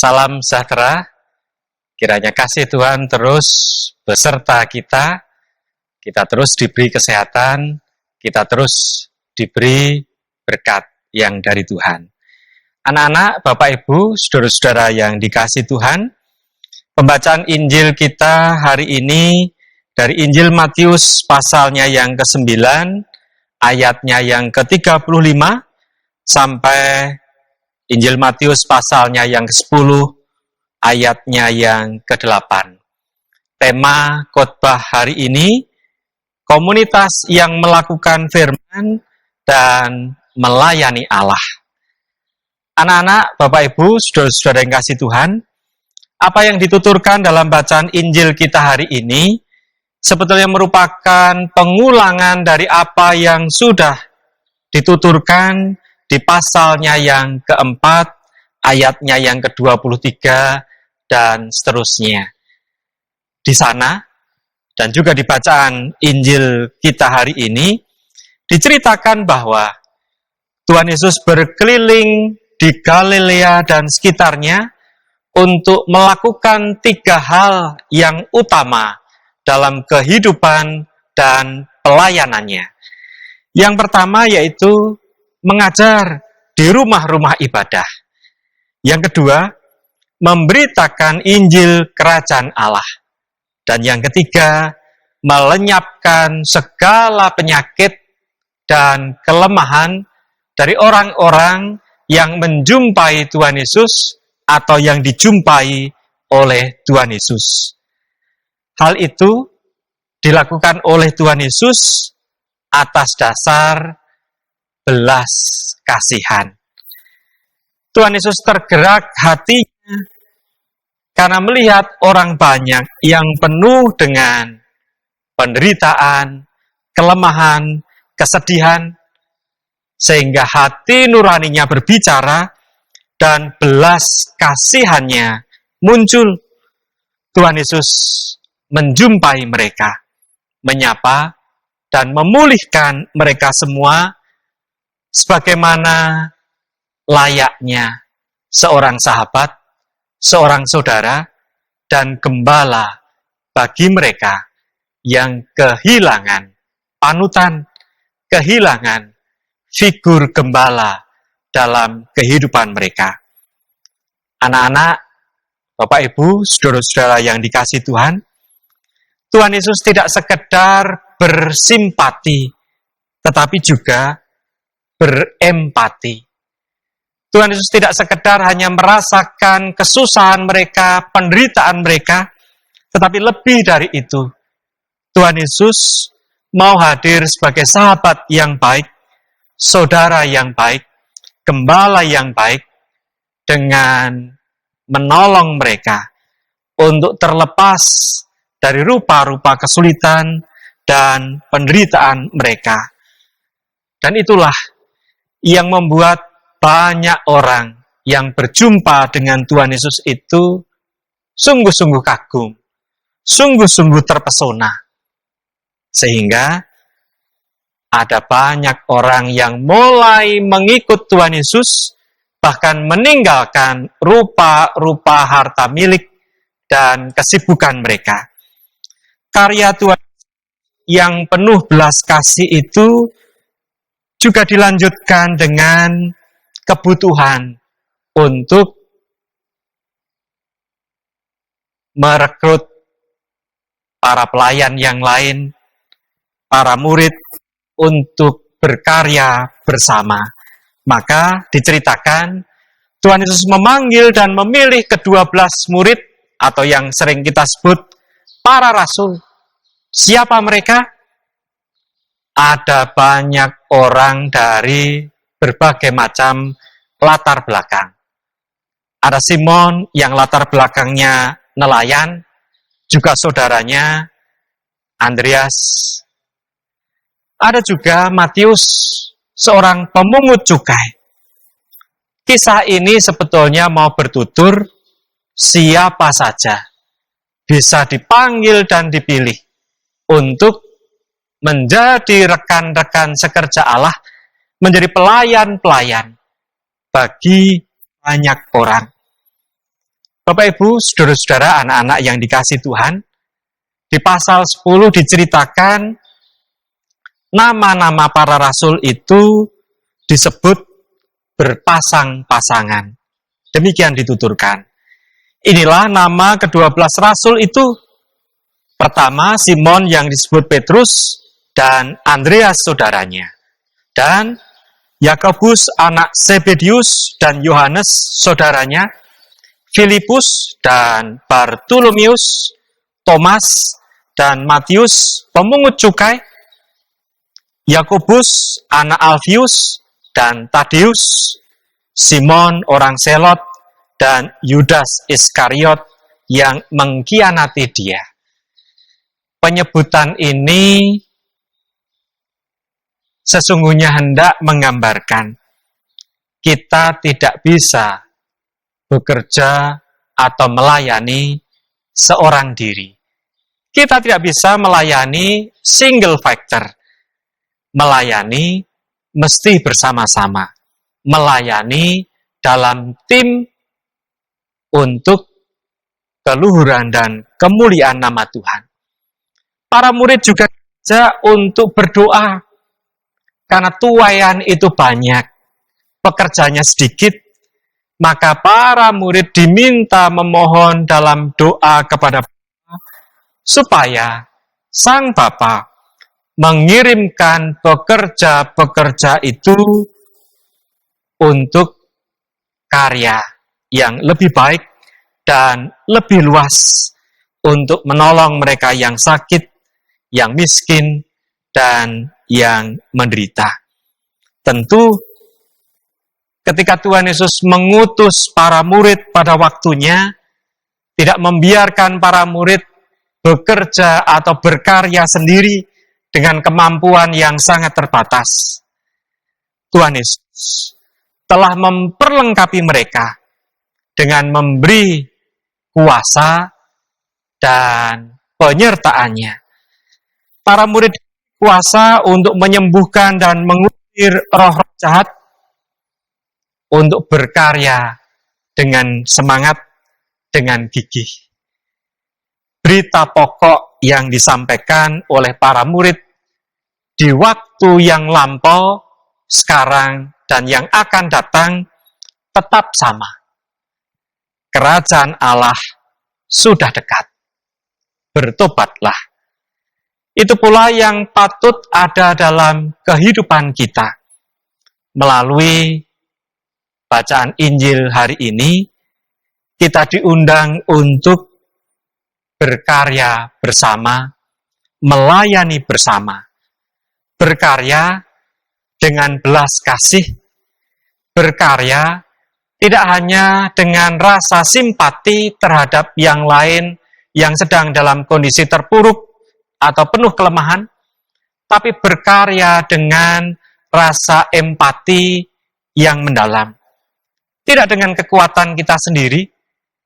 Salam sejahtera, kiranya kasih Tuhan terus beserta kita terus diberi kesehatan, kita terus diberi berkat yang dari Tuhan. Anak-anak, Bapak Ibu, saudara-saudara yang dikasihi Tuhan, pembacaan Injil kita hari ini dari Injil Matius pasalnya yang ke-9, ayatnya yang ke-35, sampai Injil Matius pasalnya yang ke-10, ayatnya yang ke-8. Tema khotbah hari ini, komunitas yang melakukan firman dan melayani Allah. Anak-anak, Bapak Ibu, saudara-saudara yang kasih Tuhan, apa yang dituturkan dalam bacaan Injil kita hari ini sebetulnya merupakan pengulangan dari apa yang sudah dituturkan di pasalnya yang keempat, ayatnya yang ke-23, dan seterusnya. Di sana, dan juga di bacaan Injil kita hari ini, diceritakan bahwa Tuhan Yesus berkeliling di Galilea dan sekitarnya untuk melakukan 3 hal yang utama dalam kehidupan dan pelayanannya. Yang pertama yaitu mengajar di rumah-rumah ibadah. Yang kedua, memberitakan Injil Kerajaan Allah. Dan yang ketiga, melenyapkan segala penyakit dan kelemahan dari orang-orang yang menjumpai Tuhan Yesus atau yang dijumpai oleh Tuhan Yesus. Hal itu dilakukan oleh Tuhan Yesus atas dasar belas kasihan. Tuhan Yesus tergerak hatinya karena melihat orang banyak yang penuh dengan penderitaan, kelemahan, kesedihan, sehingga hati nuraninya berbicara dan belas kasihannya muncul. Tuhan Yesus menjumpai mereka, menyapa dan memulihkan mereka semua sebagaimana layaknya seorang sahabat, seorang saudara, dan gembala bagi mereka yang kehilangan panutan, kehilangan figur gembala dalam kehidupan mereka. Anak-anak, Bapak Ibu, saudara-saudara yang dikasihi Tuhan, Tuhan Yesus tidak sekedar bersimpati, tetapi juga berempati. Tuhan Yesus tidak sekedar hanya merasakan kesusahan mereka, penderitaan mereka, tetapi lebih dari itu. Tuhan Yesus mau hadir sebagai sahabat yang baik, saudara yang baik, gembala yang baik, dengan menolong mereka untuk terlepas dari rupa-rupa kesulitan dan penderitaan mereka. Dan itulah yang membuat banyak orang yang berjumpa dengan Tuhan Yesus itu sungguh-sungguh kagum, sungguh-sungguh terpesona. Sehingga ada banyak orang yang mulai mengikut Tuhan Yesus, bahkan meninggalkan rupa-rupa harta milik dan kesibukan mereka. Karya Tuhan yang penuh belas kasih itu juga dilanjutkan dengan kebutuhan untuk merekrut para pelayan yang lain, para murid untuk berkarya bersama. Maka diceritakan Tuhan Yesus memanggil dan memilih ke-12 murid atau yang sering kita sebut para rasul. Siapa mereka? Ada banyak orang dari berbagai macam latar belakang. Ada Simon yang latar belakangnya nelayan, juga saudaranya Andreas. Ada juga Matius, seorang pemungut cukai. Kisah ini sebetulnya mau bertutur siapa saja bisa dipanggil dan dipilih untuk menjadi rekan-rekan sekerja Allah, menjadi pelayan-pelayan bagi banyak orang. Bapak Ibu, saudara-saudara, anak-anak yang dikasih Tuhan, di pasal 10 diceritakan nama-nama para rasul itu disebut berpasang-pasangan. Demikian dituturkan. Inilah nama ke-12 rasul itu. Pertama, Simon yang disebut Petrus dan Andreas saudaranya. Dan Yakobus anak Zebedius dan Yohanes saudaranya, Filipus dan Bartolomeus, Thomas dan Matius pemungut cukai, Yakobus anak Alfius dan Tadeus, Simon orang Selot, dan Yudas Iskariot yang mengkhianati dia. Penyebutan ini sesungguhnya hendak menggambarkan kita tidak bisa bekerja atau melayani seorang diri. Kita tidak bisa melayani single factor. Melayani mesti bersama-sama. Melayani dalam tim untuk keluhuran dan kemuliaan nama Tuhan. Para murid juga diajak untuk berdoa. Karena tuaian itu banyak, pekerjaannya sedikit, maka para murid diminta memohon dalam doa kepada Bapa, supaya Sang Bapa mengirimkan pekerja-pekerja itu untuk karya yang lebih baik dan lebih luas untuk menolong mereka yang sakit, yang miskin, dan yang menderita. Tentu ketika Tuhan Yesus mengutus para murid pada waktunya, tidak membiarkan para murid bekerja atau berkarya sendiri dengan kemampuan yang sangat terbatas. Tuhan Yesus telah memperlengkapi mereka dengan memberi kuasa dan penyertaannya. Para murid kuasa untuk menyembuhkan dan mengusir roh-roh jahat, untuk berkarya dengan semangat, dengan gigih. Berita pokok yang disampaikan oleh para murid di waktu yang lampau, sekarang, dan yang akan datang tetap sama. Kerajaan Allah sudah dekat. Bertobatlah. Itu pula yang patut ada dalam kehidupan kita. Melalui bacaan Injil hari ini, kita diundang untuk berkarya bersama, melayani bersama. Berkarya dengan belas kasih, berkarya tidak hanya dengan rasa simpati terhadap yang lain yang sedang dalam kondisi terpuruk atau penuh kelemahan, tapi berkarya dengan rasa empati yang mendalam. Tidak dengan kekuatan kita sendiri,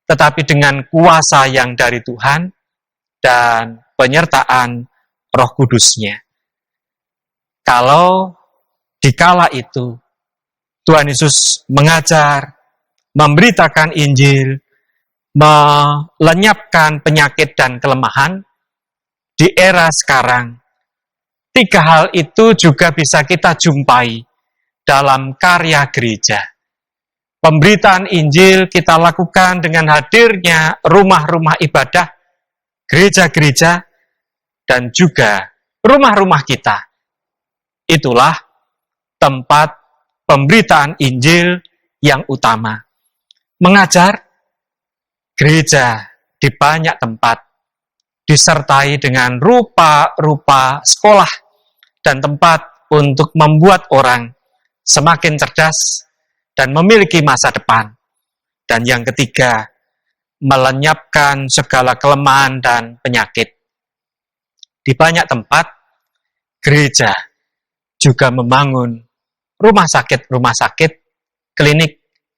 tetapi dengan kuasa yang dari Tuhan dan penyertaan Roh Kudus-Nya. Kalau dikala itu Tuhan Yesus mengajar, memberitakan Injil, melenyapkan penyakit dan kelemahan, di era sekarang, 3 hal itu juga bisa kita jumpai dalam karya gereja. Pemberitaan Injil kita lakukan dengan hadirnya rumah-rumah ibadah, gereja-gereja, dan juga rumah-rumah kita. Itulah tempat pemberitaan Injil yang utama. Mengajar, gereja di banyak tempat disertai dengan rupa-rupa sekolah dan tempat untuk membuat orang semakin cerdas dan memiliki masa depan. Dan yang ketiga, melenyapkan segala kelemahan dan penyakit. Di banyak tempat, gereja juga membangun rumah sakit, klinik,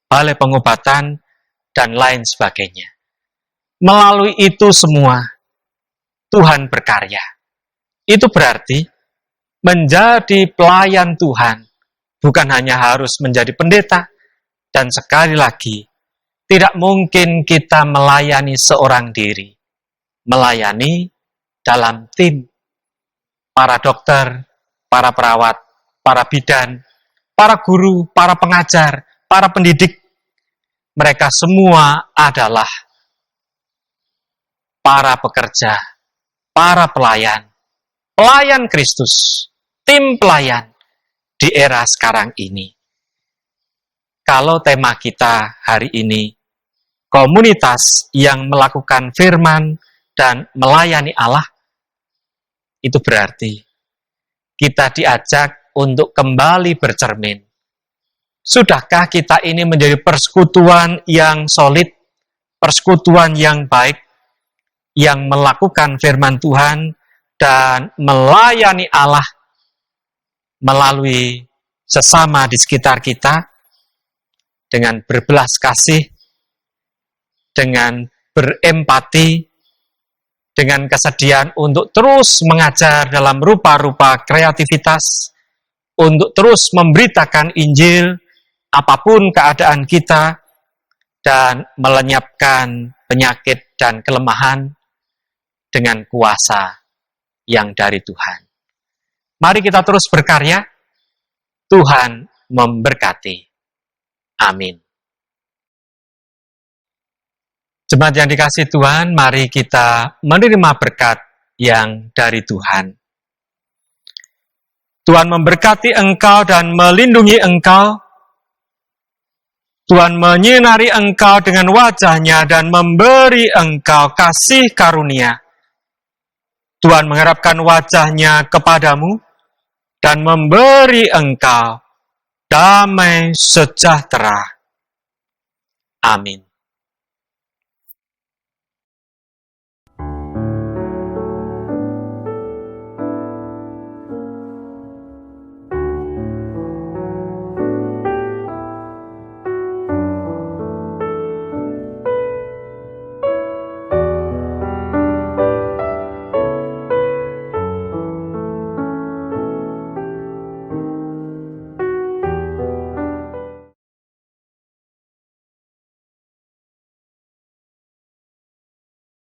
balai pengobatan, dan lain sebagainya. Melalui itu semua, Tuhan berkarya. Itu berarti menjadi pelayan Tuhan bukan hanya harus menjadi pendeta, dan sekali lagi Tidak mungkin kita melayani seorang diri. Melayani dalam tim. Para dokter, para perawat, para bidan, para guru, para pengajar, para pendidik. Mereka semua adalah para pekerja, para pelayan, pelayan Kristus, tim pelayan di era sekarang ini. Kalau tema kita hari ini, komunitas yang melakukan firman dan melayani Allah, itu berarti kita diajak untuk kembali bercermin. Sudahkah kita ini menjadi persekutuan yang solid, persekutuan yang baik, yang melakukan firman Tuhan dan melayani Allah melalui sesama di sekitar kita dengan berbelas kasih, dengan berempati, dengan kesediaan untuk terus mengajar dalam rupa-rupa kreativitas, untuk terus memberitakan Injil, apapun keadaan kita, dan melenyapkan penyakit dan kelemahan dengan kuasa yang dari Tuhan. Mari kita terus berkarya, Tuhan memberkati. Amin. Jemaat yang dikasihi Tuhan, mari kita menerima berkat yang dari Tuhan. Tuhan memberkati engkau dan melindungi engkau. Tuhan menyinari engkau dengan wajah-Nya dan memberi engkau kasih karunia. Tuhan mengharapkan wajah-Nya kepadamu dan memberi engkau damai sejahtera. Amin.